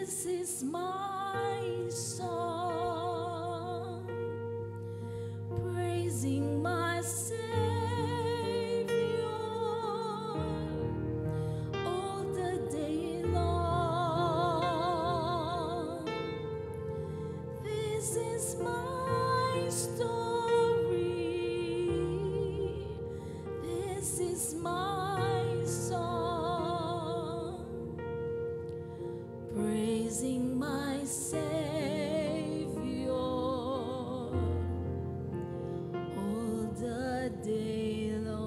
This is my song, praising my Savior all the day long. This is my story, this is my song, praising my Savior all the day long.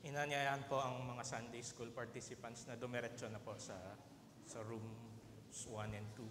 Inanyayahan po ang mga Sunday School participants na dumiretso na po sa rooms 1 and 2.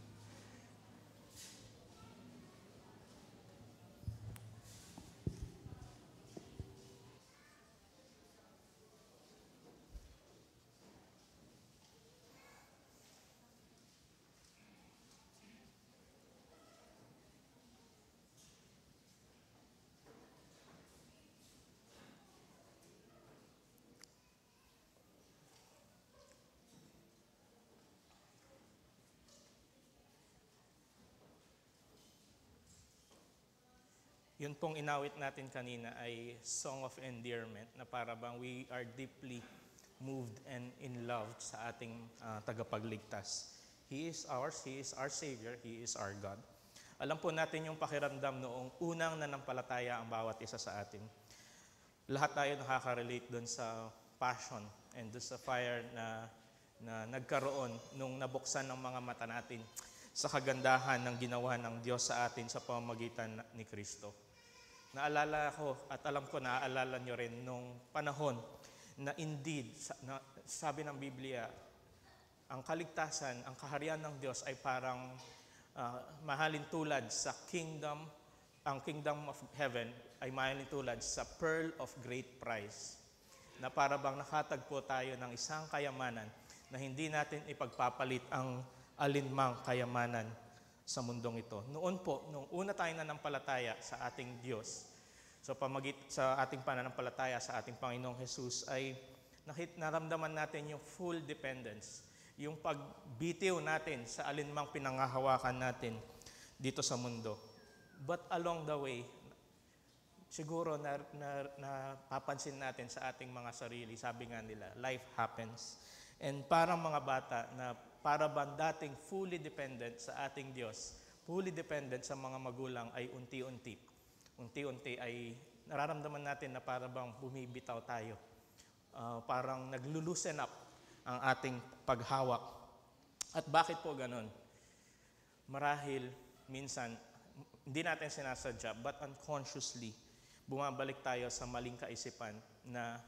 Yun pong inawit natin kanina ay Song of Endearment na para bang we are deeply moved and in love sa ating tagapagligtas. He is ours, He is our Savior, He is our God. Alam po natin yung pakiramdam noong unang nanampalataya ang bawat isa sa atin. Lahat tayo nakaka-relate doon sa passion and doon sa fire na nagkaroon nung nabuksan ng mga mata natin sa kagandahan ng ginawa ng Diyos sa atin sa pamamagitan ni Kristo. Naalala ko at alam ko naaalala nyo rin nung panahon na indeed, sabi ng Biblia, ang kaligtasan, ang kaharian ng Diyos ay parang mahalin tulad sa kingdom, ang kingdom of heaven ay mahalin tulad sa pearl of great price. Na para bang nakatagpo tayo ng isang kayamanan na hindi natin ipagpapalit ang alinmang kayamanan sa mundong ito. Noon po, nung una tayo nanampalataya sa ating Diyos, sa ating pananampalataya sa ating Panginoong Jesus, ay naramdaman natin yung full dependence, yung pagbitiw natin sa alinmang pinangahawakan natin dito sa mundo. But along the way, siguro napapansin natin sa ating mga sarili, sabi nga nila, life happens. And parang mga bata na para bang dating fully dependent sa ating Diyos, fully dependent sa mga magulang ay unti-unti ay nararamdaman natin na para bang bumibitaw tayo. Parang naglo-loosen up ang ating paghawak. At bakit po ganon? Marahil minsan, hindi natin sinasadya, but unconsciously, bumabalik tayo sa maling kaisipan na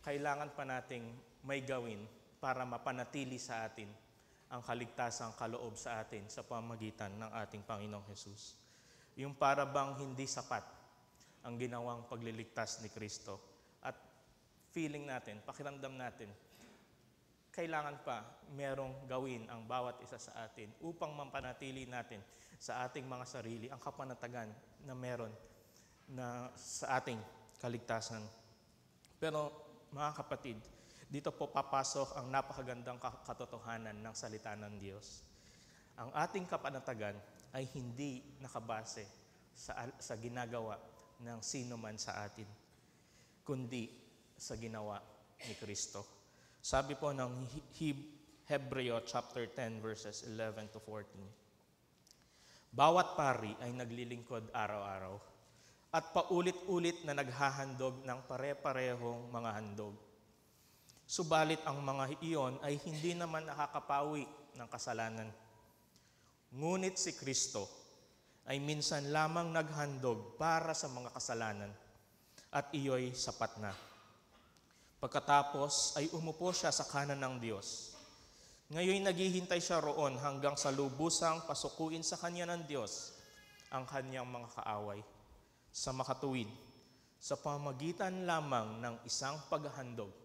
kailangan pa nating may gawin para mapanatili sa atin ang kaligtasang kaloob sa atin sa pamamagitan ng ating Panginoong Jesus. Yung para bang hindi sapat ang ginawang pagliligtas ni Kristo. At feeling natin, pakiramdam natin, kailangan pa merong gawin ang bawat isa sa atin upang mapanatili natin sa ating mga sarili ang kapanatagan na meron na sa ating kaligtasan. Pero mga kapatid, dito po papasok ang napakagandang katotohanan ng salita ng Diyos. Ang ating kapanatagan ay hindi nakabase sa ginagawa ng sino man sa atin, kundi sa ginawa ni Kristo. Sabi po ng Hebreo chapter 10 verses 11 to 14. Bawat pari ay naglilingkod araw-araw at paulit-ulit na naghahandog ng pare-parehong mga handog. Subalit ang mga iyon ay hindi naman nakakapawi ng kasalanan. Ngunit si Kristo ay minsan lamang naghandog para sa mga kasalanan at iyo'y sapat na. Pagkatapos ay umupo siya sa kanan ng Diyos. Ngayon naghihintay siya roon hanggang sa lubusang pasukuin sa kanya ng Diyos ang kanyang mga kaaway sa makatuwid sa pamamagitan lamang ng isang paghahandog.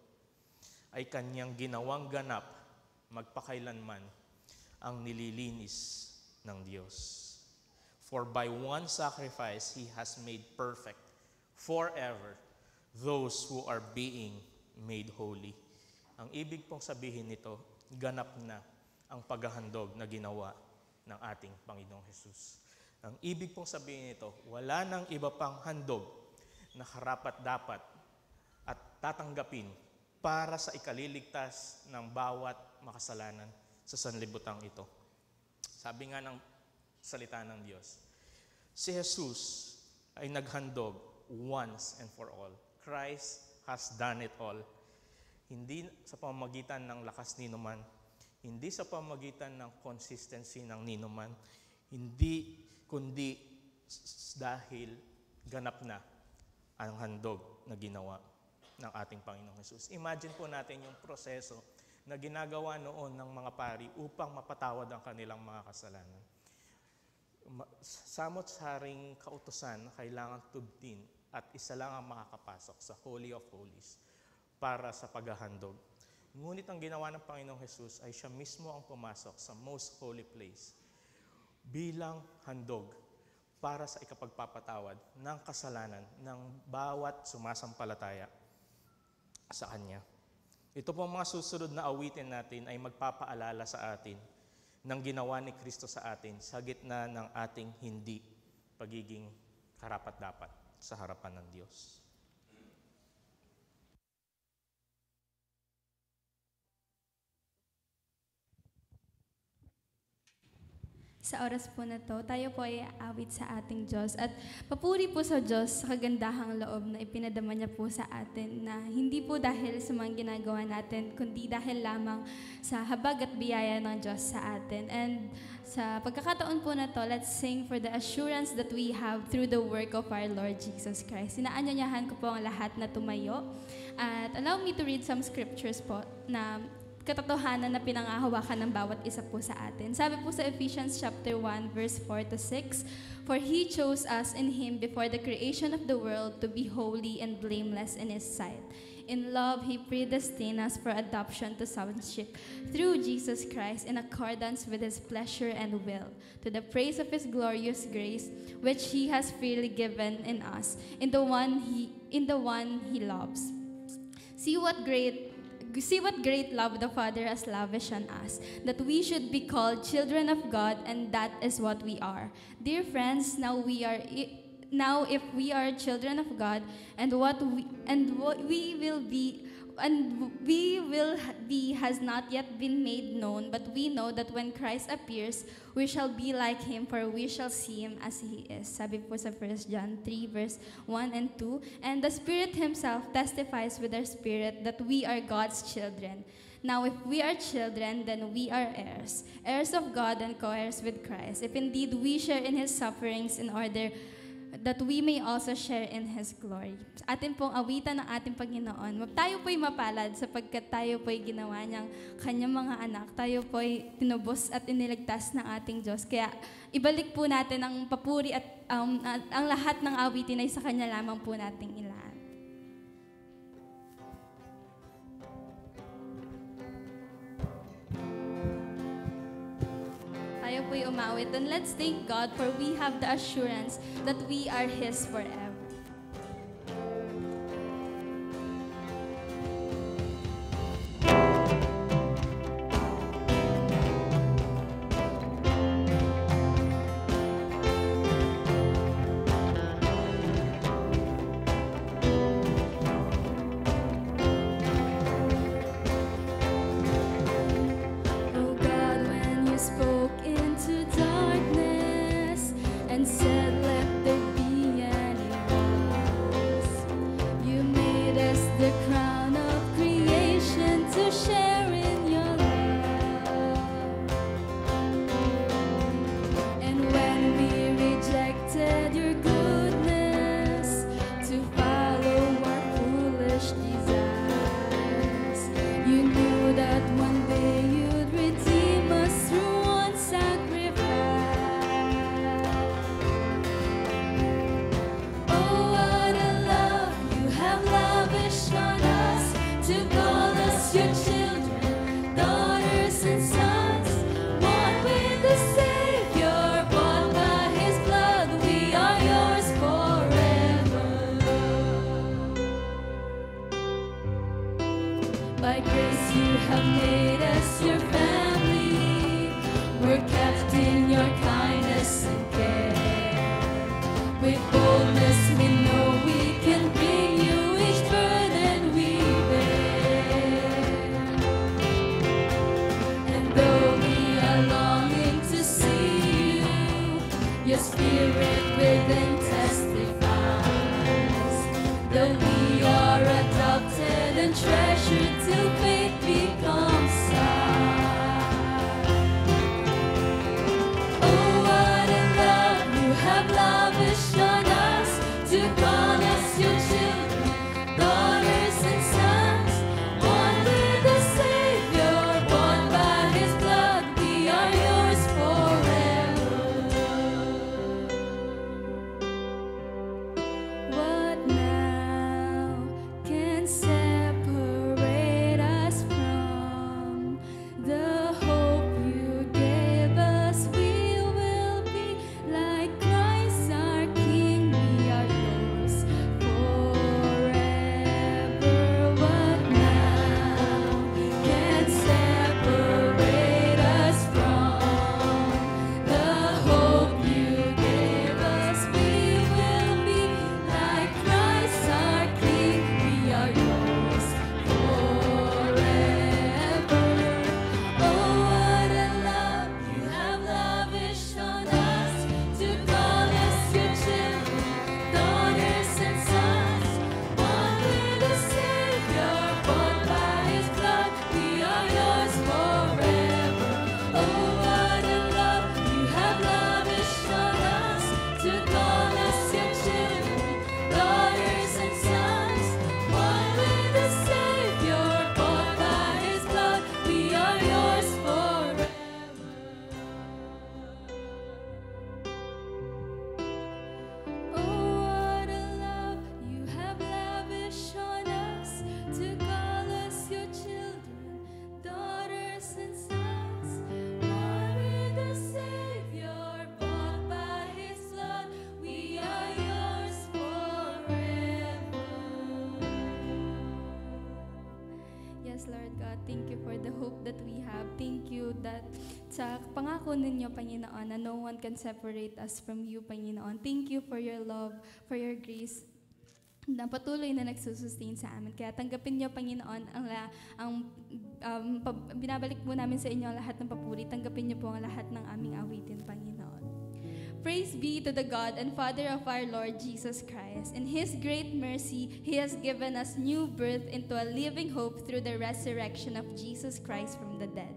ay kanyang ginawang ganap magpakailanman ang nililinis ng Diyos. For by one sacrifice, He has made perfect forever those who are being made holy. Ang ibig pong sabihin nito, ganap na ang paghahandog na ginawa ng ating Panginoong Hesus. Ang ibig pong sabihin nito, wala nang iba pang handog na karapat-dapat at tatanggapin para sa ikaliligtas ng bawat makasalanan sa sanlibutang ito. Sabi nga ng salita ng Diyos, si Jesus ay naghandog once and for all. Christ has done it all. Hindi sa pamamagitan ng lakas ni numan, hindi sa pamamagitan ng consistency ng ninuman, hindi kundi dahil ganap na ang handog na ginawa ng ating Panginoong Hesus. Imagine po natin yung proseso na ginagawa noon ng mga pari upang mapatawad ang kanilang mga kasalanan. Samot-saring kautusan na kailangan tubtin at isa lang ang makakapasok sa Holy of Holies para sa paghahandog. Ngunit ang ginawa ng Panginoong Hesus ay siya mismo ang pumasok sa most holy place bilang handog para sa ikapagpapatawad ng kasalanan ng bawat sumasampalataya sa Kanya. Ito po mga susunod na awitin natin ay magpapaalala sa atin ng ginawa ni Kristo sa atin sa gitna ng ating hindi pagiging karapat-dapat sa harapan ng Diyos. Sa oras po na to, tayo po ay aawit sa ating Diyos at papuri po sa Diyos sa kagandahang loob na ipinadama niya po sa atin na hindi po dahil sa mga ginagawa natin, kundi dahil lamang sa habag at biyaya ng Diyos sa atin. And sa pagkakataon po na to, let's sing for the assurance that we have through the work of our Lord Jesus Christ. Inaanyayahan ko po ang lahat na tumayo at allow me to read some scriptures po na katotohanan na pinangahawakan ng bawat isa po sa atin. Sabi po sa Ephesians chapter 1 verse 4 to 6, "For He chose us in Him before the creation of the world to be holy and blameless in His sight. In love, He predestined us for adoption to sonship through Jesus Christ in accordance with His pleasure and will, to the praise of His glorious grace, which He has freely given in us, in the one He loves." See what great love the Father has lavished on us, that we should be called children of God, and that is what we are. Dear friends, now if we are children of God, and what we will be has not yet been made known, but we know that when Christ appears, we shall be like Him, for we shall see Him as He is. Sabi po sa 1 John 3 verse 1 and 2, "And the Spirit Himself testifies with our spirit that we are God's children. Now if we are children, then we are heirs, heirs of God and co-heirs with Christ, if indeed we share in His sufferings, in order that we may also share in His glory." Atin pong awitan ng ating Panginoon. Tayo po'y mapalad sapagkat tayo po'y ginawa niyang Kanyang mga anak. Tayo po'y tinubos at iniligtas ng ating Diyos. Kaya ibalik po natin ang papuri at ang lahat ng awitin ay sa Kanya lamang po nating ilaan. Tayo po'y umawit, and let's thank God for we have the assurance that we are His forever. Oh God, when you spoke into darkness and said, "Let there be," and it By grace you have made us your family. We're kept in your kindness and care. With boldness we know we can bring you each burden we bear. And though we are longing to see you, your spirit within testifies that we are adopted and treasured till faith becomes sight. Oh, what a love you have lavished on us, to call us your children, daughters and sons, born with the Savior, bought by His blood. We are yours forever. What now can separate us from the hope you gave us? We will be like Christ our King. We are yours forever. What now can separate us from the hope you gave us? We will be like Christ our King. We are yours forever. Oh, what a love you have lavished on us, to call us your children, daughters and sons, born with a Savior, bought by His blood. We are yours forever. Oh, what a love you have lavished on us, to call us your children, daughters and sons, born with a Savior, bought by His blood. We are yours forever. Oh, what a love you have lavished on us, to call us your children, daughters and sons, born with a Savior, bought by His blood. We are yours forever. Yes, Lord God, thank you for the hope that we have. Thank you that sa pangako ninyo, Panginoon, na no one can separate us from you, Panginoon. Thank you for your love, for your grace, na patuloy na nagsusustain sa amin. Kaya tanggapin niyo, Panginoon, binabalik po namin sa inyo ang lahat ng papuri. Tanggapin niyo po ang lahat ng aming awitin, Panginoon. Praise be to the God and Father of our Lord Jesus Christ. In His great mercy, He has given us new birth into a living hope through the resurrection of Jesus Christ from the dead,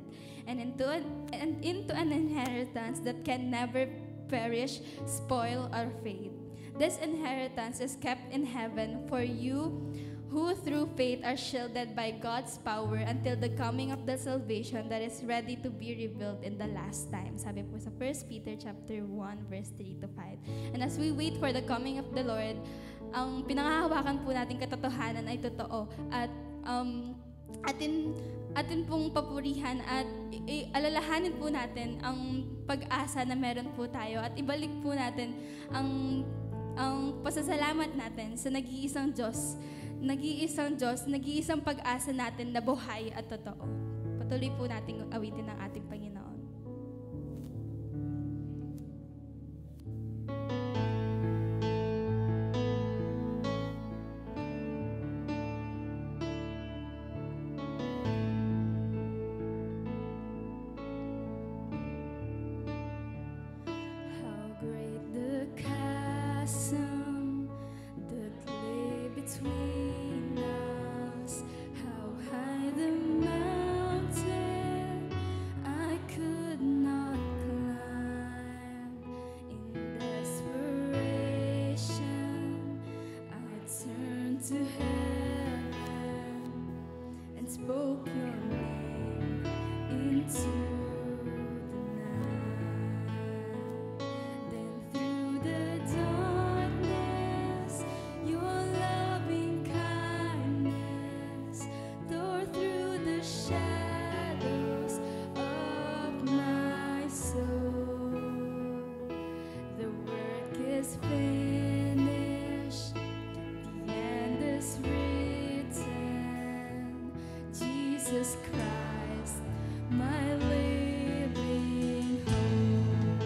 and into an inheritance that can never perish, spoil, or fade. This inheritance is kept in heaven for you, who through faith are shielded by God's power until the coming of the salvation that is ready to be revealed in the last time. Sabi po sa 1 Peter chapter 1 verse 3 to 5. And as we wait for the coming of the Lord, ang pinangahawakan po nating katotohanan ay totoo, at atin pong papurihan at alalahanin po natin ang pag-asa na meron po tayo, at ibalik po natin ang pasasalamat natin sa nag-iisang Diyos, nag-iisang pag-asa natin na buhay at totoo. Patuloy po nating awitin ang ating Panginoon. How great the chasm that lay between us, how high the mountain I could not climb. In desperation, I turned to heaven and spoke your name into the night. Then through the darkness, your loving kindness tore through the shadows of my soul. The work is finished, the end is written. Jesus Christ, my living hope.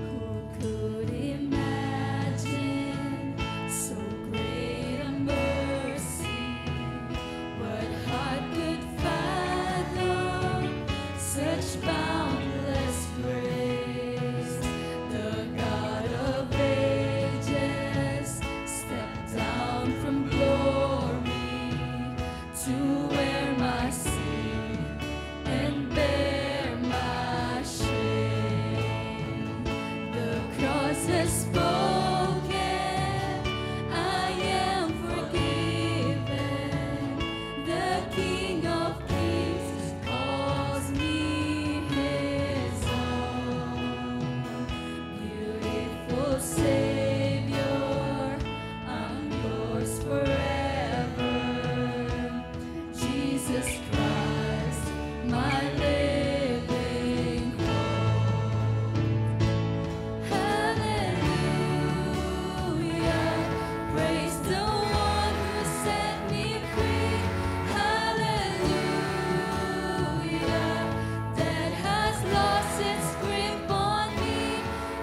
Who could imagine so great a mercy? What heart could fathom such boundless grace? The God of ages stepped down from glory to wear my sin and bear my shame. The cross has spoken, I am forgiven. The King of Kings calls me his own. Beautiful Savior, I'm yours forever. Jesus Christ, my living hope. Hallelujah, praise the one who set me free. Hallelujah, that has lost its grip on me.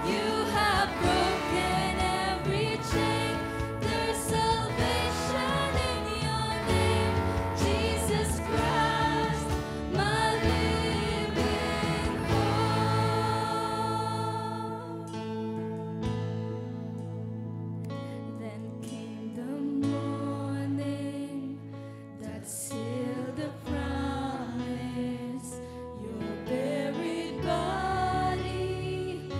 You have broken every chain. There's salvation in your name, Jesus Christ, my living hope. Then came the morning that sealed the promise. Your buried body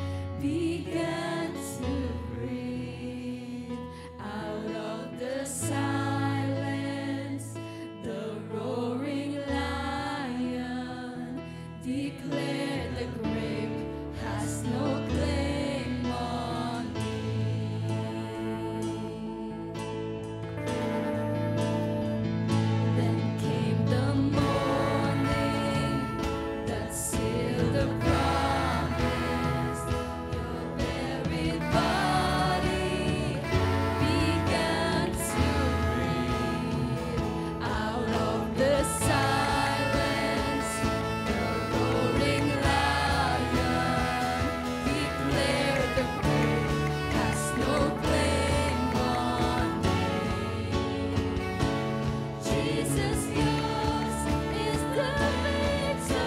began to breathe. Out of the silence, the roaring lion declared the grave has no claim on me. Then came the morning that sealed the promise. Your buried body began to breathe. Out of the silence, the roaring lion declared the grave has no claim on me. Jesus, yours is the victory.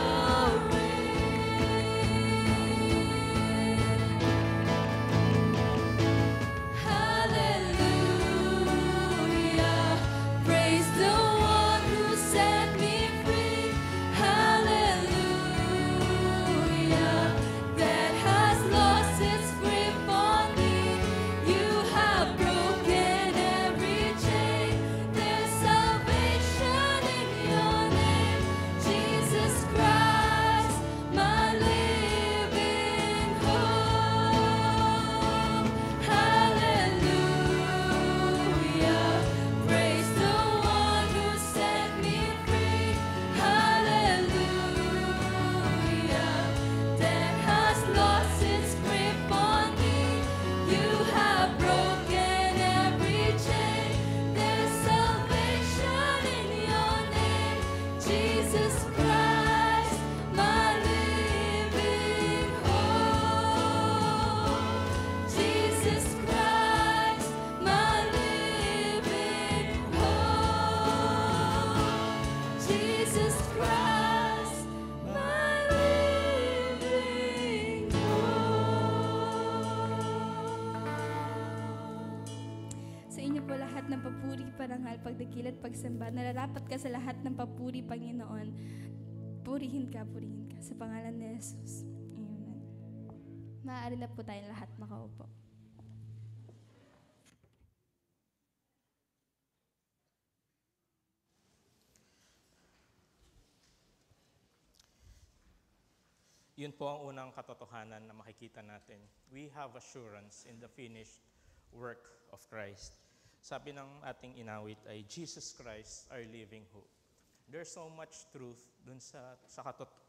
Hallelujah, praise the one who set me free. Hallelujah, that has lost its grip on me. You have broken every chain. There's salvation in your name, Jesus Christ, my living hope. Hallelujah, praise the one who set me free. Hallelujah, that has lost its grip on me. You have broken every chain. There's salvation in your name, Jesus Christ, my living hope. Jesus Christ, my living hope. Jesus Christ, my living hope. Sa inyo po lahat ng papuri, parangal, pagdakil at pagsamba. Nararapat ka sa lahat ng papuri, Panginoon. Purihin ka sa pangalan ni Jesus. Amen. Maaari na po tayong lahat makaupo. Yun po ang unang katotohanan na makikita natin. We have assurance in the finished work of Christ. Sabi ng ating inawit ay, Jesus Christ, our living hope. There's so much truth dun sa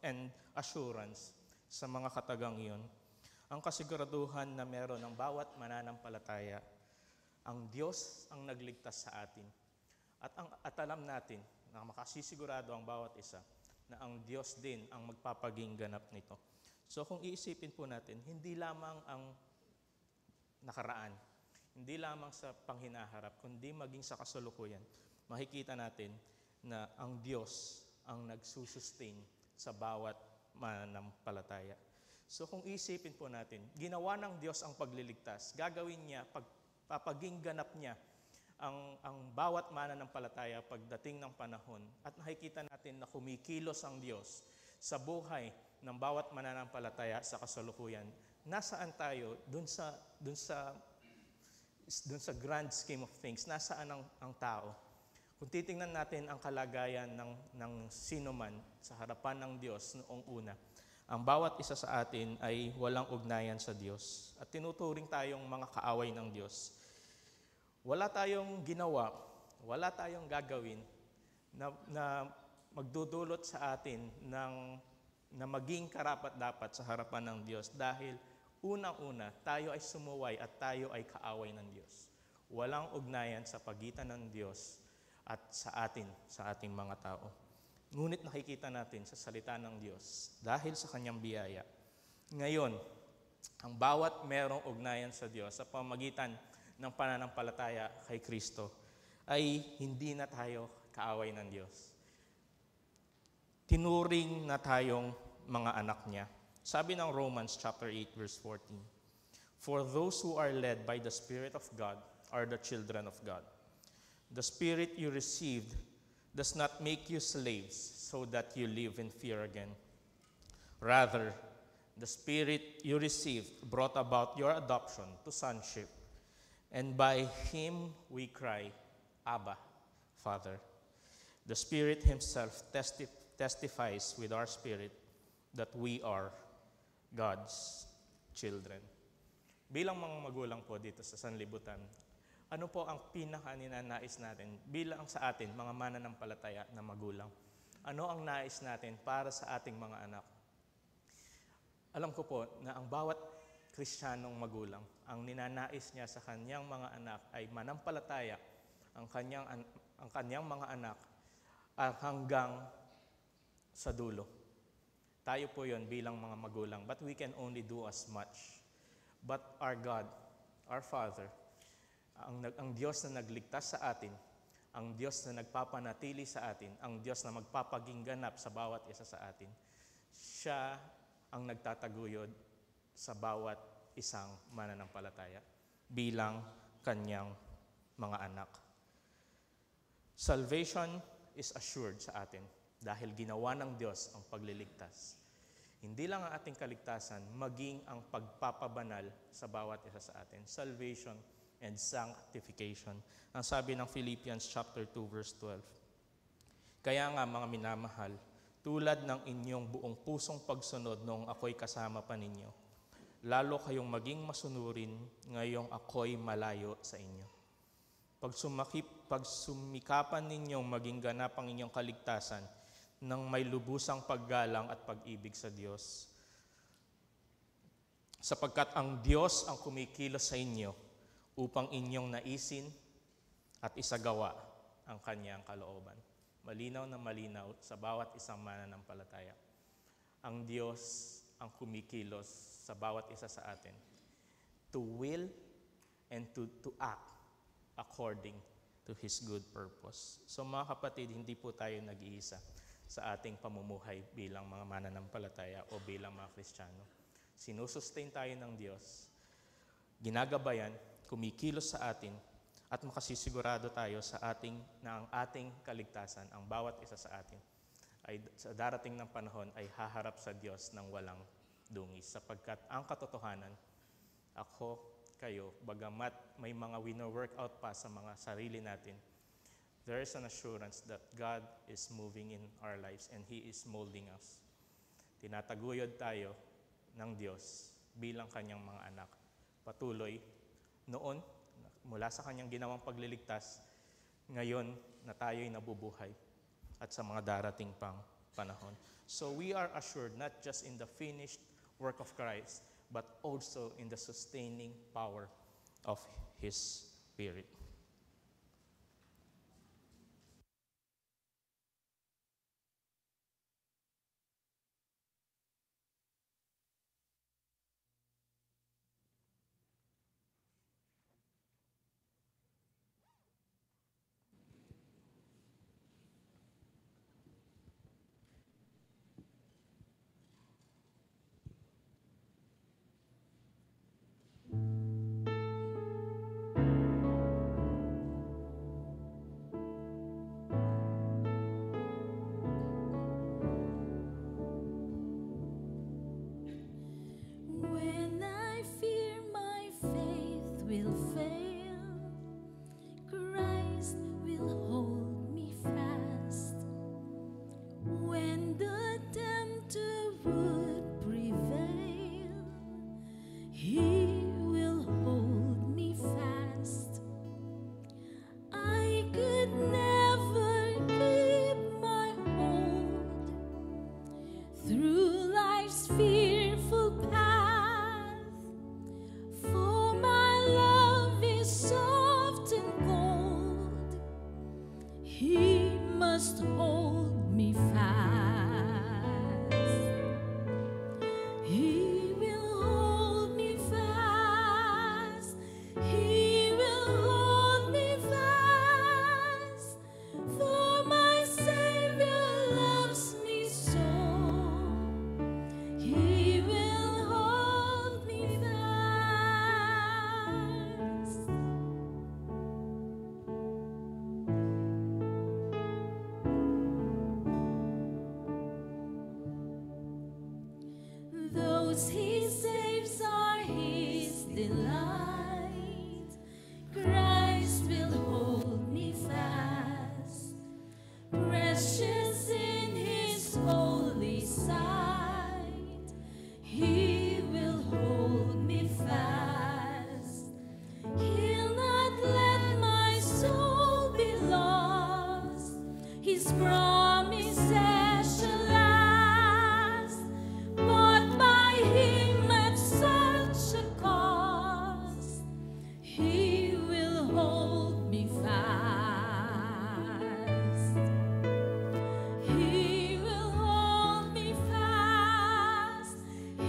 and assurance sa mga katagang yun. Ang kasiguraduhan na meron ng bawat mananampalataya Ang Diyos ang nagligtas sa atin. At alam natin na makasisigurado ang bawat isa na ang Diyos din ang magpapaging ganap nito. So kung iisipin po natin, hindi lamang ang nakaraan, hindi lamang sa panghinaharap, kundi maging sa kasalukuyan, makikita natin na ang Diyos ang nagsusustain sa bawat mananampalataya. So kung isipin po natin, ginawa ng Diyos ang pagliligtas, gagawin niya, papaging ganap niya ang bawat mananampalataya pagdating ng panahon. At nakikita natin na kumikilos ang Diyos sa buhay ng bawat mananampalataya sa kasalukuyan. Nasaan tayo dun sa grand scheme of things? Nasaan ang tao? Kung titingnan natin ang kalagayan ng sino man sa harapan ng Diyos noong una, ang bawat isa sa atin ay walang ugnayan sa Diyos at tinuturing tayong mga kaaway ng Diyos. Wala tayong ginawa, wala tayong gagawin na magdudulot sa atin na maging karapat-dapat sa harapan ng Diyos dahil unang-una, tayo ay sumuway at tayo ay kaaway ng Diyos. Walang ugnayan sa pagitan ng Diyos at sa ating mga tao. Ngunit nakikita natin sa salita ng Diyos dahil sa kanyang biyaya. Ngayon, ang bawat merong ugnayan sa Diyos sa pamamagitan ng pananampalataya kay Kristo ay hindi na tayo kaaway ng Diyos. Tinuring na tayong mga anak niya. Sabi ng Romans chapter 8 verse 14, "For those who are led by the Spirit of God are the children of God. The Spirit you received does not make you slaves so that you live in fear again. Rather, the Spirit you received brought about your adoption to sonship. And by Him we cry, Abba, Father. The Spirit Himself testifies with our spirit that we are God's children." Bilang mga magulang po dito sa sanlibutan, ano po ang pinaka-ninanais natin bilang sa atin, mga mananampalataya na magulang? Ano ang nais natin para sa ating mga anak? Alam ko po na ang bawat Kristiyanong magulang, ang ninanais niya sa kanyang mga anak ay manampalataya ang kanyang mga anak hanggang sa dulo. Tayo po yon bilang mga magulang, but we can only do as much. But our God, our Father, ang Diyos na nagligtas sa atin, ang Diyos na nagpapanatili sa atin, ang Diyos na magpapaging ganap sa bawat isa sa atin, siya ang nagtataguyod sa bawat isang mananampalataya bilang kanyang mga anak. Salvation is assured sa atin dahil ginawa ng Diyos ang pagliligtas. Hindi lang ang ating kaligtasan, maging ang pagpapabanal sa bawat isa sa atin. Salvation and sanctification. Ang sabi ng Philippians chapter 2 verse 12. "Kaya nga mga minamahal, tulad ng inyong buong pusong pagsunod noong ako'y kasama pa ninyo, lalo kayong maging masunurin ngayong ako'y malayo sa inyo. Pagsumikapan ninyong maging ganap ang inyong kaligtasan ng may lubusang paggalang at pag-ibig sa Diyos. Sapagkat ang Diyos ang kumikilos sa inyo upang inyong naisin at isagawa ang kanyang kalooban." Malinaw na malinaw sa bawat isang mananampalataya. Ang Diyos ang kumikilos sa bawat isa sa atin to will and to act according to His good purpose. So mga kapatid, hindi po tayo nag-iisa sa ating pamumuhay bilang mga mananampalataya o bilang mga Kristiyano. Sinusustain tayo ng Diyos, ginagabayan, kumikilos sa atin, at makasisigurado tayo na ang ating kaligtasan, ang bawat isa sa atin, ay sa darating ng panahon ay haharap sa Diyos ng walang dungis. Sapagkat ang katotohanan, ako, kayo, bagamat may mga wino-workout pa sa mga sarili natin, there is an assurance that God is moving in our lives and He is molding us. Tinataguyod tayo ng Diyos bilang kanyang mga anak. Patuloy, noon, mula sa kanyang ginawang pagliligtas, ngayon na tayo'y nabubuhay at sa mga darating pang panahon. So we are assured not just in the finished work of Christ, but also in the sustaining power of His Spirit. When I fear my faith will fail, Christ will hold me fast. When the tempter would prevail, He will hold me fast. I could never keep my hold through life's fearful path, for my love is soft and cold. He must hold me fast. He will hold me fast. He will hold me fast. For my Savior loves me so. He will hold me fast. Those He saves are His delight. Christ will hold me fast. Precious in His holy sight, He will hold me fast. He'll not let my soul be lost. His promises shall last. Bought by Him at such a cost, He will hold me fast. He will hold me fast.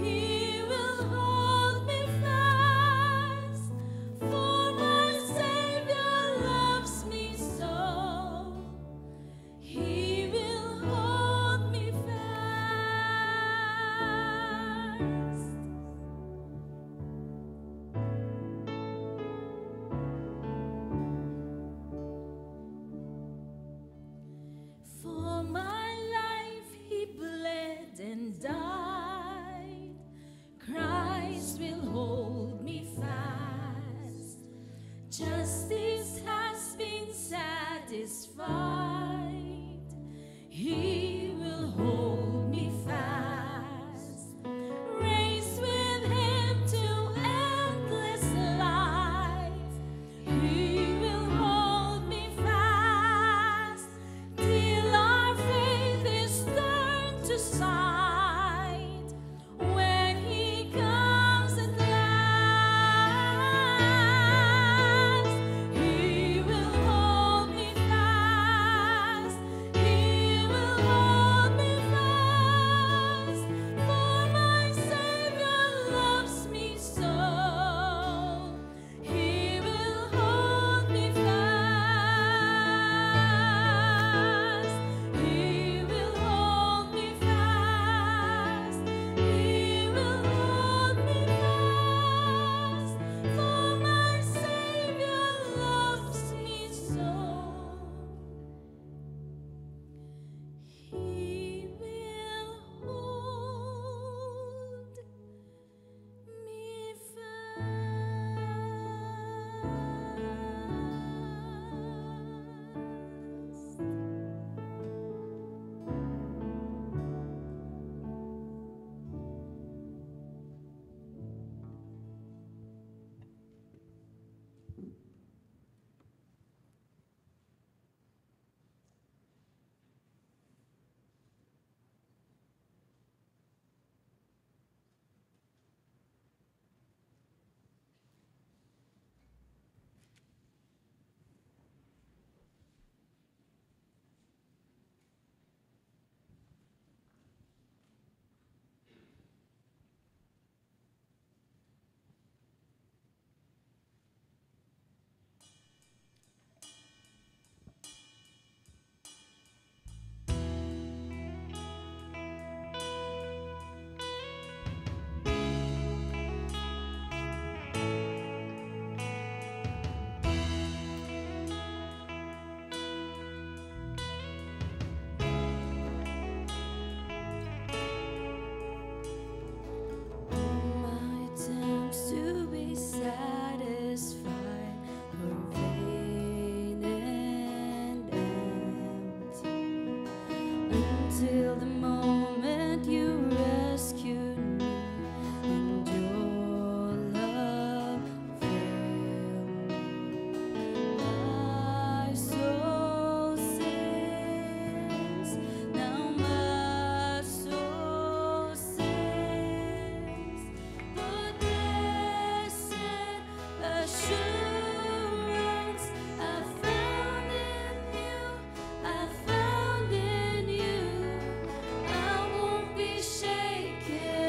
He will hold me fast. For my Savior loves me so. He will hold me fast. For my life He bled and died. Christ will hold me fast. Justice has been satisfied. He will hold me fast. Raised with Him to endless life. He will hold me fast till our faith is turned to sight. When He comes at last, He will hold me fast. He will hold till the moment you rescued me, and your love filled me. My soul sings, now my soul sings, the blessed assurance I found in you, I found in you. I won't be shaken,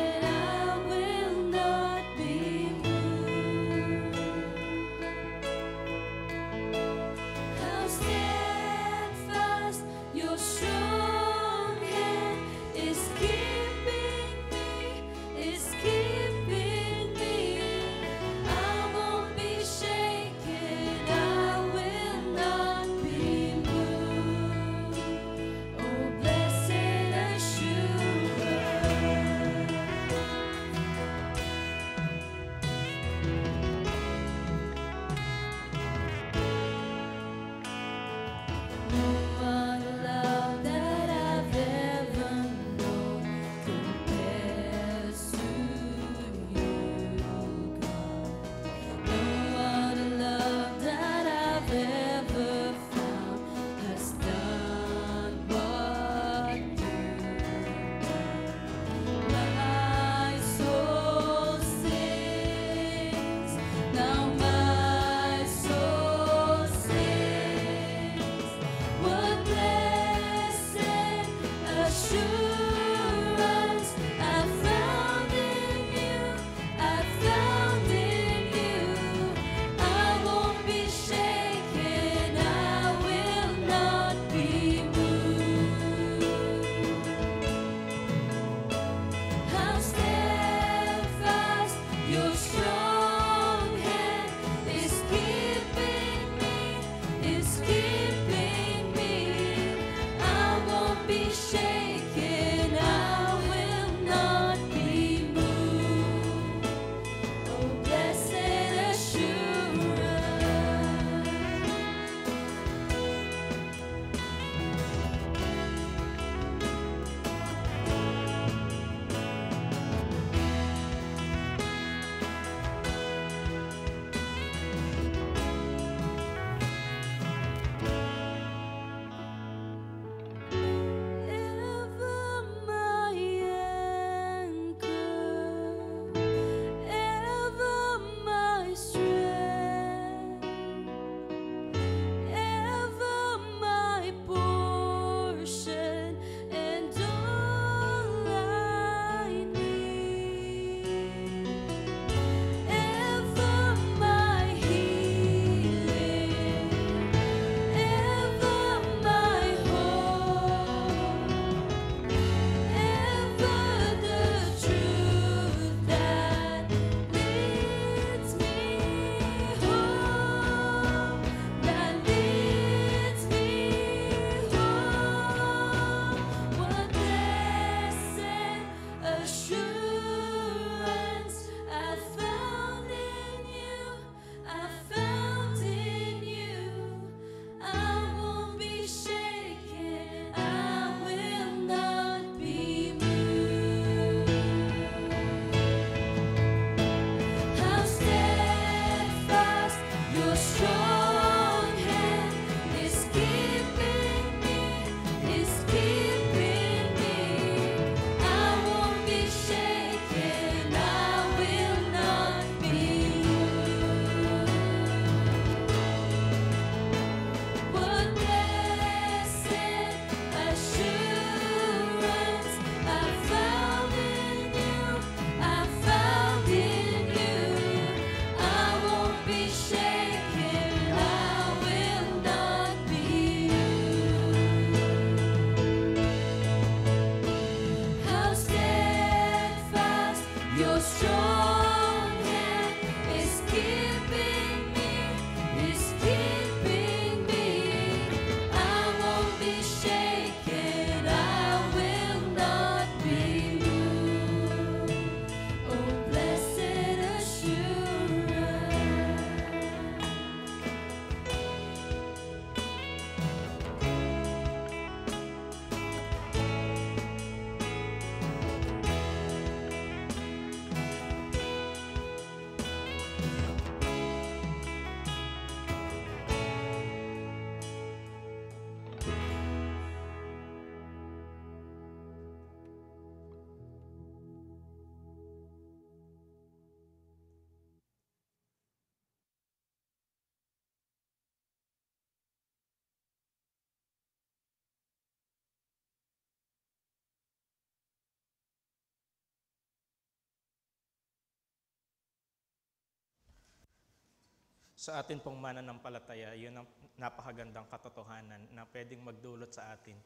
Sa atin pong mananampalataya, yun ang napakagandang katotohanan na pwedeng magdulot sa atin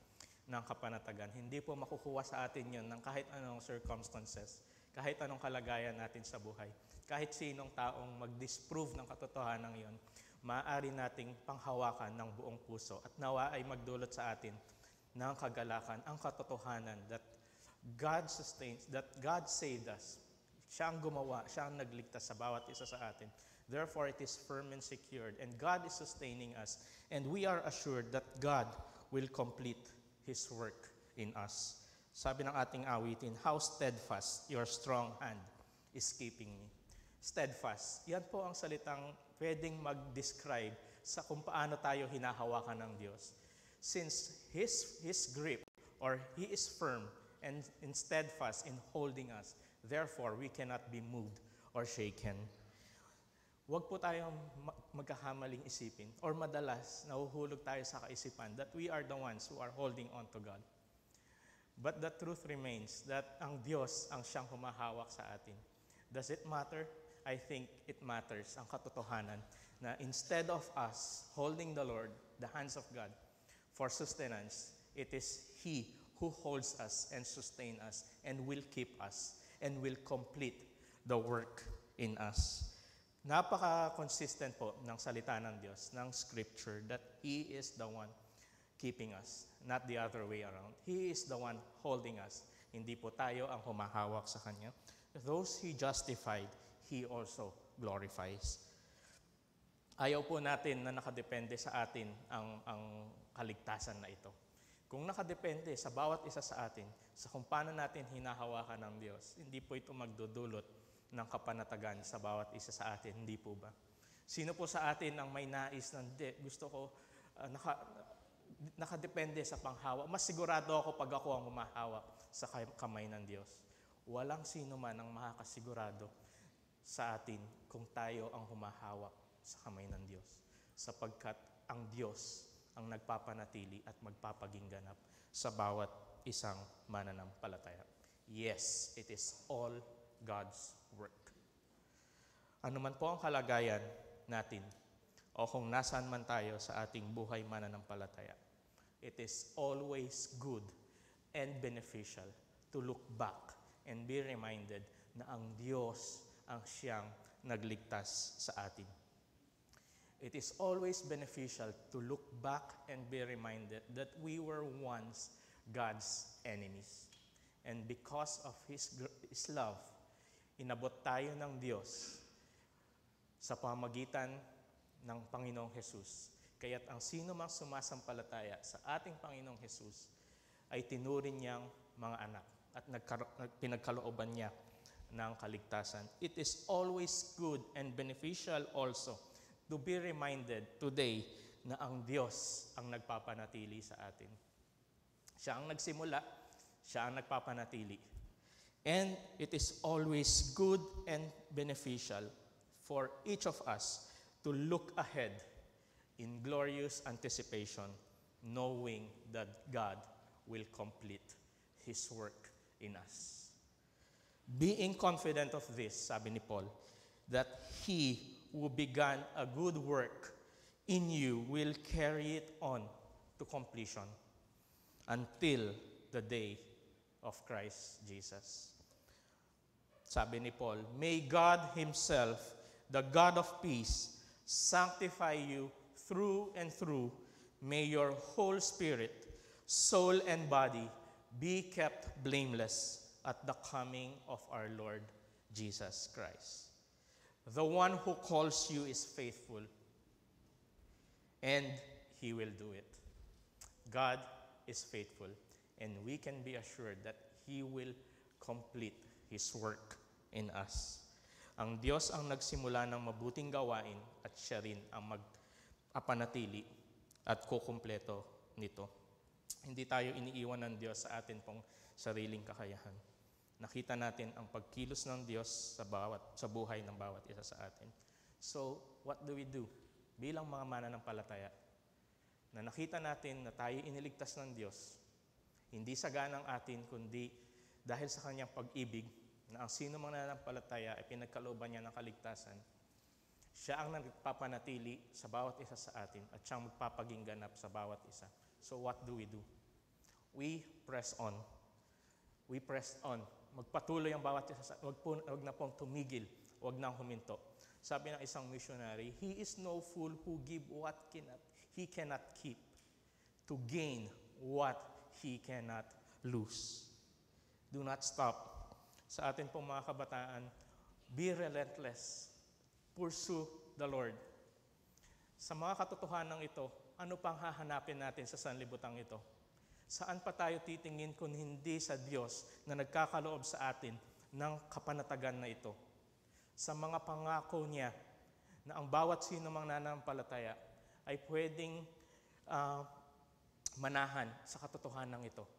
ng kapanatagan. Hindi po makukuha sa atin yun ng kahit anong circumstances, kahit anong kalagayan natin sa buhay. Kahit sinong taong mag-disprove ng katotohanan yon, maaari nating panghawakan ng buong puso at nawa ay magdulot sa atin ng kagalakan, ang katotohanan that God sustains, that God saved us. Siya ang gumawa, siya ang nagligtas sa bawat isa sa atin. Therefore, it is firm and secured, and God is sustaining us, and we are assured that God will complete His work in us. Sabi ng ating awitin, how steadfast your strong hand is keeping me. Steadfast, yan po ang salitang pwedeng mag-describe sa kung paano tayo hinahawakan ng Diyos. Since His grip, or He is firm and steadfast in holding us, therefore we cannot be moved or shaken. Huwag po tayong magkakamaling isipin or madalas nahuhulog tayo sa kaisipan that we are the ones who are holding on to God. But the truth remains that ang Diyos ang siyang humahawak sa atin. Does it matter? I think it matters, ang katotohanan, na instead of us holding the Lord, the hands of God, for sustenance, it is He who holds us and sustain us and will keep us and will complete the work in us. Napaka-consistent po ng salita ng Diyos, ng Scripture, that He is the one keeping us, not the other way around. He is the one holding us. Hindi po tayo ang humahawak sa Kanya. Those He justified, He also glorifies. Ayaw po natin na nakadepende sa atin ang kaligtasan na ito. Kung nakadepende sa bawat isa sa atin, sa kung paano natin hinahawakan ng Diyos, hindi po ito magdudulot ng kapanatagan sa bawat isa sa atin, hindi po ba? Sino po sa atin ang may nais na, gusto ko, nakadepende sa panghawak. Mas sigurado ako pag ako ang humahawak sa kamay ng Diyos. Walang sino man ang makakasigurado sa atin kung tayo ang humahawak sa kamay ng Diyos. Sapagkat ang Diyos ang nagpapanatili at magpapaging ganap sa bawat isang mananampalataya. Yes, it is all God's work. Ano man po ang kalagayan natin o kung nasaan man tayo sa ating buhay mananampalataya, it is always good and beneficial to look back and be reminded na ang Diyos ang siyang nagligtas sa atin. It is always beneficial to look back and be reminded that we were once God's enemies. And because of His love, inabot tayo ng Diyos sa pamagitan ng Panginoong Jesus. Kaya't ang sino mang sumasampalataya sa ating Panginoong Jesus ay tinuring niyang mga anak at pinagkalooban niya ng kaligtasan. It is always good and beneficial also to be reminded today na ang Diyos ang nagpapanatili sa atin. Siya ang nagsimula, siya ang nagpapanatili. And it is always good and beneficial for each of us to look ahead in glorious anticipation, knowing that God will complete His work in us. Being confident of this, sabi ni Paul, that He who began a good work in you will carry it on to completion until the day of Christ Jesus. Sabi ni Paul, may God Himself, the God of peace, sanctify you through and through. May your whole spirit, soul, and body be kept blameless at the coming of our Lord Jesus Christ. The one who calls you is faithful, and He will do it. God is faithful, and we can be assured that He will complete His work in us. Ang Diyos ang nagsimula ng mabuting gawain at siya rin ang mag-apanatili at kukumpleto nito. Hindi tayo iniiwan ng Diyos sa atin pong sariling kakayahan. Nakita natin ang pagkilos ng Diyos sa buhay ng bawat isa sa atin. So, what do we do? Bilang mga mananampalataya, na nakita natin na tayo iniligtas ng Diyos, hindi sa ganang atin, kundi dahil sa Kanyang pag-ibig, na ang sino mang nananampalataya ay pinagkalooban niya ng kaligtasan, Siya ang nagpapanatili sa bawat isa sa atin at siyang magpapaging ganap sa bawat isa. So what do? We press on. We press on. Magpatuloy ang bawat isa. Wag na pong tumigil. Wag na huminto. Sabi ng isang missionary, he is no fool who give what he cannot keep to gain what he cannot lose. Do not stop. Sa atin pong mga kabataan, be relentless. Pursue the Lord. Sa mga katotohanan ito, ano pang hahanapin natin sa sanlibutan ito? Saan pa tayo titingin kung hindi sa Diyos na nagkakaloob sa atin ng kapanatagan na ito? Sa mga pangako niya na ang bawat sino mang nananampalataya ay pwedeng manahan sa katotohanan ito.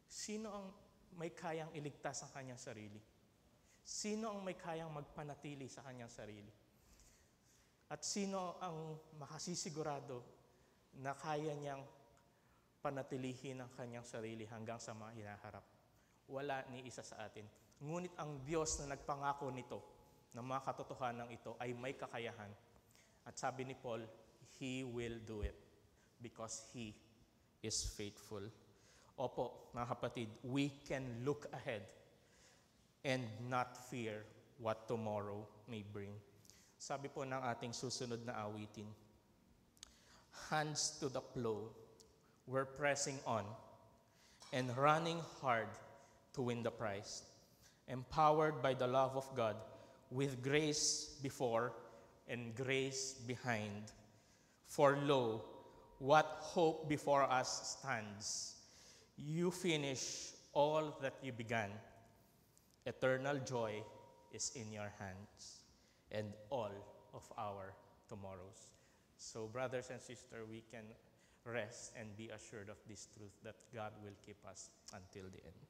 Sino ang may kayang iligtas ang kanyang sarili? Sino ang may kayang magpanatili sa kanyang sarili? At sino ang makasisigurado na kaya niyang panatilihin ang kanyang sarili hanggang sa mga hinaharap? Wala ni isa sa atin. Ngunit ang Diyos na nagpangako nito, ng mga katotohanan ito, ay may kakayahan. At sabi ni Paul, He will do it because He is faithful. Opo, mga kapatid, we can look ahead and not fear what tomorrow may bring. Sabi po ng ating susunod na awitin, hands to the plow, we're pressing on and running hard to win the prize. Empowered by the love of God, with grace before and grace behind. For lo, what hope before us stands. You finish all that you began. Eternal joy is in your hands, and all of our tomorrows. So, brothers and sisters, we can rest and be assured of this truth that God will keep us until the end.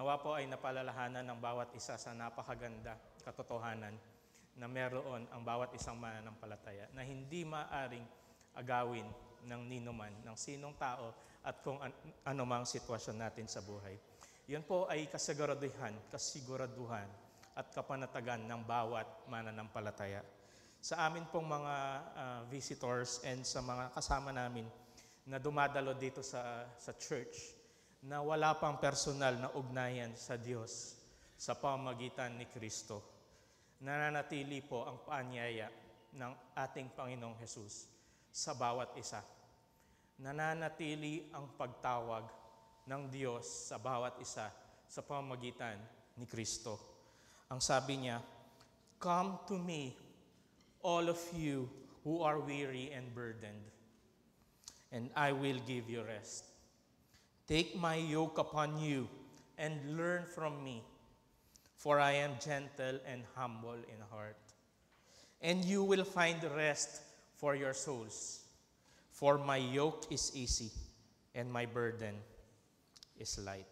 Nawa po ay napalalahanan ng bawat isa sa napakaganda katotohanan na meron ang bawat isang mananampalataya na hindi maaring agawin ng ninuman, ng sinong tao at kung anumang sitwasyon natin sa buhay. Yun po ay kasiguraduhan at kapanatagan ng bawat mananampalataya. Sa amin pong mga visitors and sa mga kasama namin na dumadalo dito sa church na wala pang personal na ugnayan sa Diyos sa pamamagitan ni Kristo, nananatili po ang paanyaya ng ating Panginoong Hesus sa bawat isa. Nananatili ang pagtawag ng Diyos sa bawat isa sa pamamagitan ni Kristo. Ang sabi niya, "Come to me, all of you who are weary and burdened, and I will give you rest. Take my yoke upon you and learn from me, for I am gentle and humble in heart. And you will find rest for your souls, for my yoke is easy and my burden is light."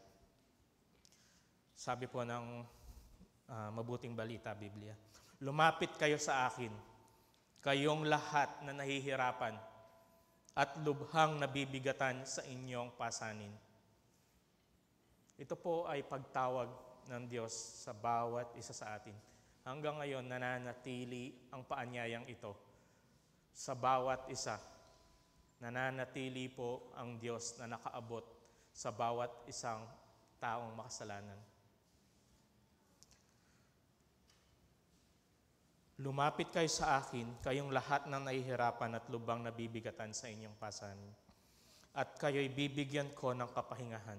Sabi po ng Mabuting Balita, Biblia, "Lumapit kayo sa akin, kayong lahat na nahihirapan at lubhang nabibigatan sa inyong pasanin." Ito po ay pagtawag ng Diyos sa bawat isa sa atin. Hanggang ngayon, nananatili ang paanyayang ito sa bawat isa. Nananatili po ang Diyos na nakaabot sa bawat isang taong makasalanan. "Lumapit kayo sa akin, kayong lahat ng nahihirapan at lubhang nabibigatan sa inyong pasanin, at kayo'y bibigyan ko ng kapahingahan.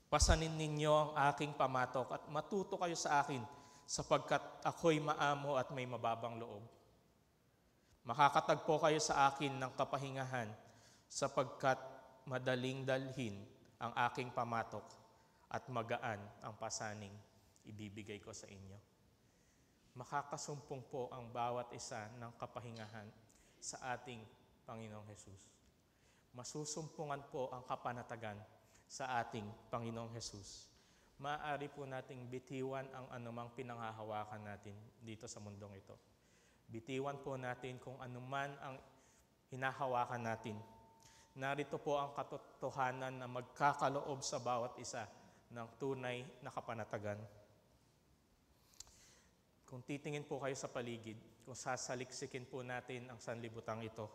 Pasanin ninyo ang aking pamatok at matuto kayo sa akin, sapagkat ako'y maamo at may mababang loob. Makakatagpo kayo sa akin ng kapahingahan, sapagkat madaling dalhin ang aking pamatok at magaan ang pasaning ibibigay ko sa inyo." Makakasumpong po ang bawat isa ng kapahingahan sa ating Panginoong Hesus. Masusumpungan po ang kapanatagan sa ating Panginoong Hesus. Maaari po nating bitiwan ang anumang pinanghahawakan natin dito sa mundong ito. Bitiwan po natin kung anuman ang hinahawakan natin. Narito po ang katotohanan na magkakaloob sa bawat isa ng tunay na kapanatagan. Kung titingin po kayo sa paligid, kung sasaliksikin po natin ang sanlibutang ito,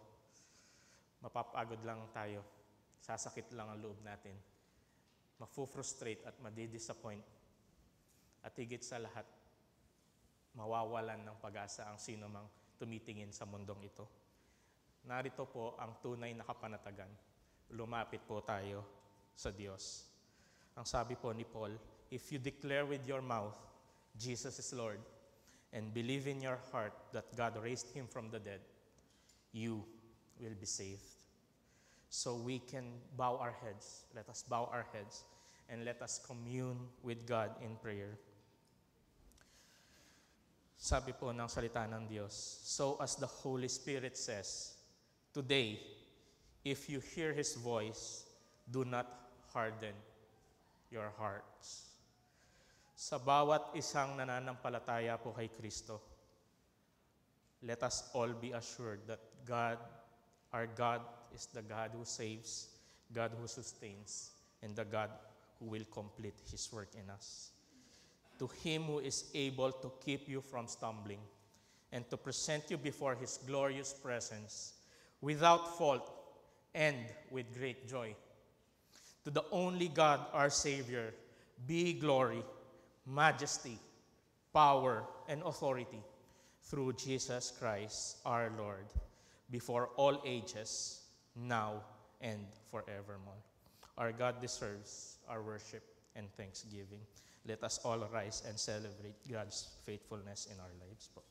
mapapagod lang tayo, sasakit lang ang loob natin, mafu-frustrate at madi-disappoint, at higit sa lahat, mawawalan ng pag-asa ang sino mang tumitingin sa mundong ito. Narito po ang tunay na kapanatagan. Lumapit po tayo sa Diyos. Ang sabi po ni Paul, "If you declare with your mouth, Jesus is Lord, and believe in your heart that God raised him from the dead, you will be saved." So we can bow our heads. Let us bow our heads and let us commune with God in prayer. Sabi po ng salita ng Diyos, "So as the Holy Spirit says, today, if you hear His voice, do not harden your hearts." Sa bawat isang nananampalataya po kay Kristo, let us all be assured that God, our God, is the God who saves, God who sustains, and the God who will complete His work in us. To Him who is able to keep you from stumbling and to present you before His glorious presence without fault and with great joy. To the only God, our Savior, be glory, majesty, power, and authority through Jesus Christ our Lord, before all ages, now and forevermore. Our God deserves our worship and thanksgiving. Let us all rise and celebrate God's faithfulness in our lives po.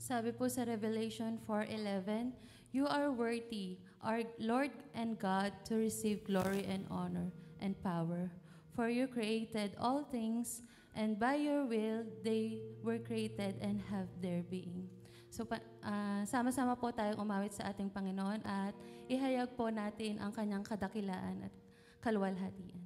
Sabi po sa Revelation 4:11, "You are worthy, our Lord and God, to receive glory and honor and power. For you created all things, and by your will they were created and have their being. So, sama-sama po tayong umawit sa ating Panginoon at ihayag po natin ang kanyang kadakilaan at kaluwalhatian.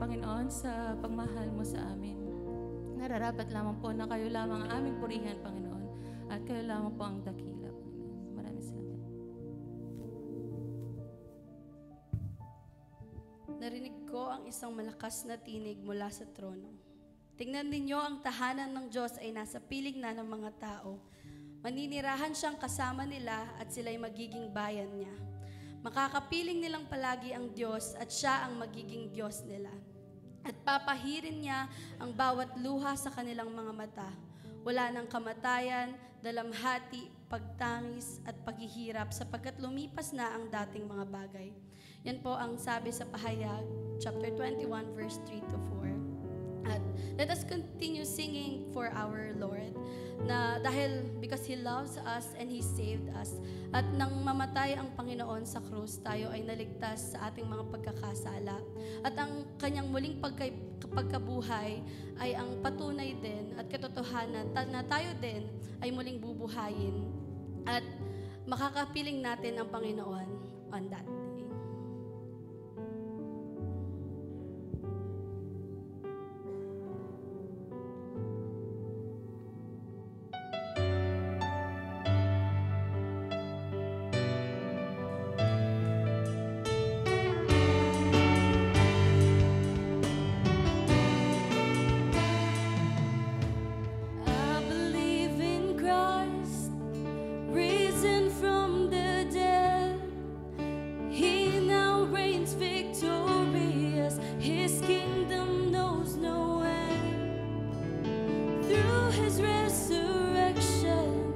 Panginoon, sa pagmahal mo sa amin. Nararapat lamang po na kayo lamang ang aming purihan, Panginoon, at kayo lamang po ang dakila, Panginoon. Maraming salamat. Narinig ko ang isang malakas na tinig mula sa trono. Tingnan ninyo, ang tahanan ng Diyos ay nasa piling na ng mga tao. Maninirahan siyang kasama nila at sila'y magiging bayan niya. Makakapiling nilang palagi ang Diyos at siya ang magiging Diyos nila. At papahirin niya ang bawat luha sa kanilang mga mata. Wala nang kamatayan, dalamhati, pagtangis at paghihirap sapagkat lumipas na ang dating mga bagay. Yan po ang sabi sa Pahayag, chapter 21, verse 3 to 4. At let us continue singing for our Lord, na dahil because He loves us and He saved us. At nang mamatay ang Panginoon sa krus, tayo ay naligtas sa ating mga pagkakasala. At ang kanyang muling pagkabuhay ay ang patunay din at katotohanan na tayo din ay muling bubuhayin. At makakapiling natin ang Panginoon on that day. I believe in Christ, risen from the dead. He now reigns victorious. His kingdom knows no end. Through His resurrection,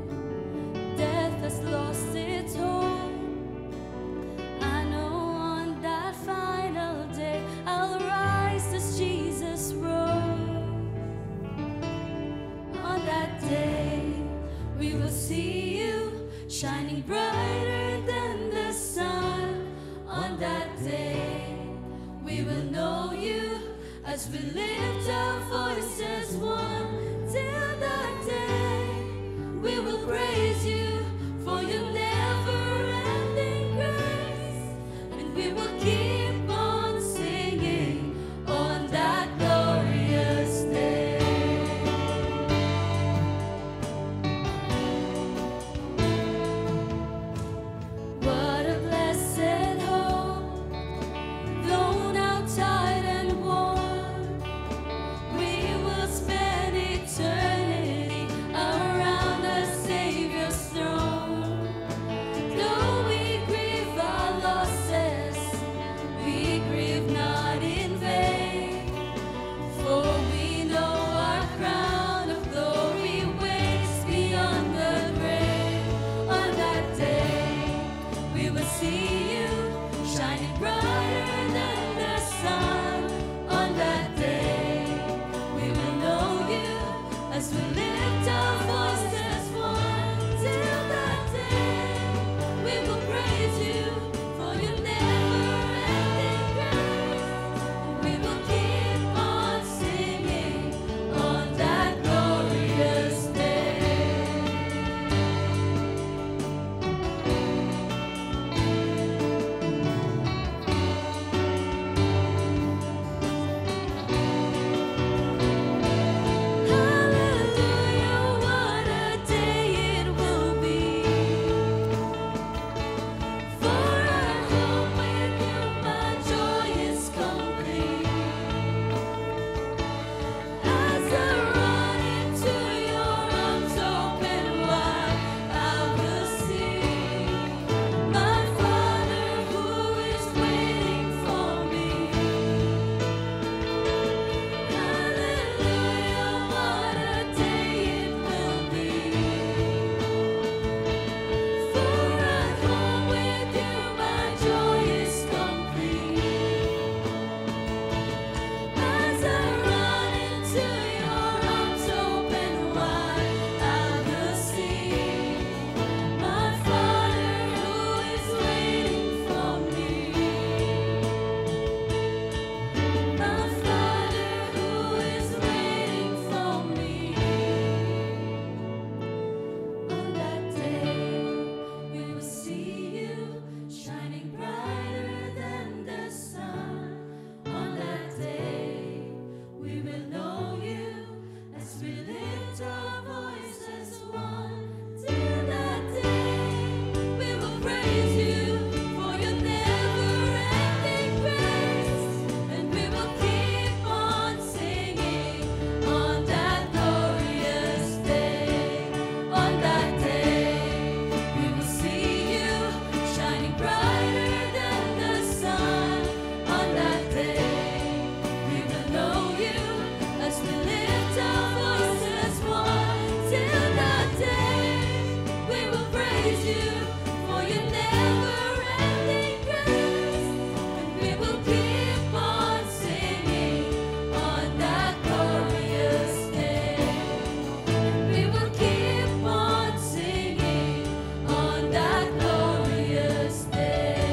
death has lost its hold. I know on that final day I'll rise as Jesus rose. On that day, we will see you shining brighter than the sun. On that day, we will know you as we lift our voices one. Till that day, we will praise you for your never-ending grace, and we will keep on singing on that glorious day. What a blessed hope, though now tired and worn, we will spend you for your never-ending grace. And we will keep on singing on that glorious day. And we will keep on singing on that glorious day.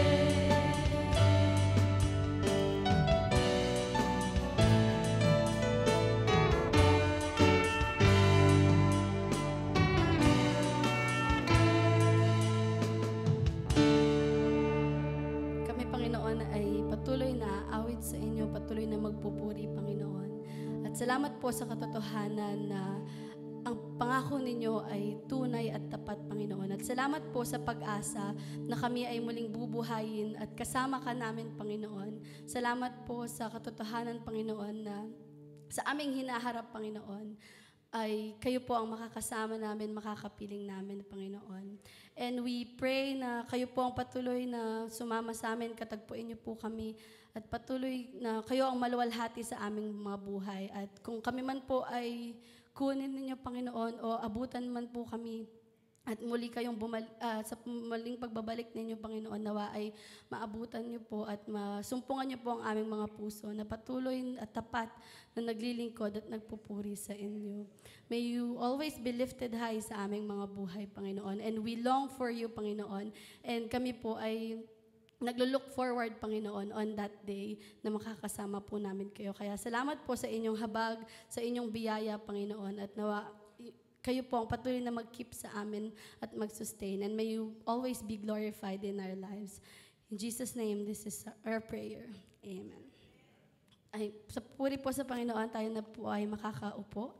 Kami, Panginoon, ay patuloy na aawit sa inyo, patuloy na magpupuri, Panginoon. At salamat po sa katotohanan na ang pangako ninyo ay tunay at tapat, Panginoon. At salamat po sa pag-asa na kami ay muling bubuhayin at kasama ka namin, Panginoon. Salamat po sa katotohanan, Panginoon, na sa aming hinaharap, Panginoon, ay kayo po ang makakasama namin, makakapiling namin, Panginoon. And we pray na kayo po ang patuloy na sumama sa amin, katagpuin niyo po kami, at patuloy na kayo ang maluwalhati sa aming mga buhay. At kung kami man po ay kunin ninyo, Panginoon, o abutan man po kami, at muli kayong sa muling pagbabalik ninyo, Panginoon, nawa ay maabutan niyo po at masumpungan niyo po ang aming mga puso na patuloy at tapat na naglilingkod at nagpupuri sa inyo. May you always be lifted high sa aming mga buhay, Panginoon. And we long for you, Panginoon. And kami po ay naglo-look forward, Panginoon, on that day na makakasama po namin kayo. Kaya salamat po sa inyong habag, sa inyong biyaya, Panginoon, at nawa kayo po ang patuloy na mag-keep sa amin at mag-sustain. And may you always be glorified in our lives. In Jesus' name, this is our prayer. Amen. Ay, sa puri po sa Panginoon, tayo na po ay makakaupo.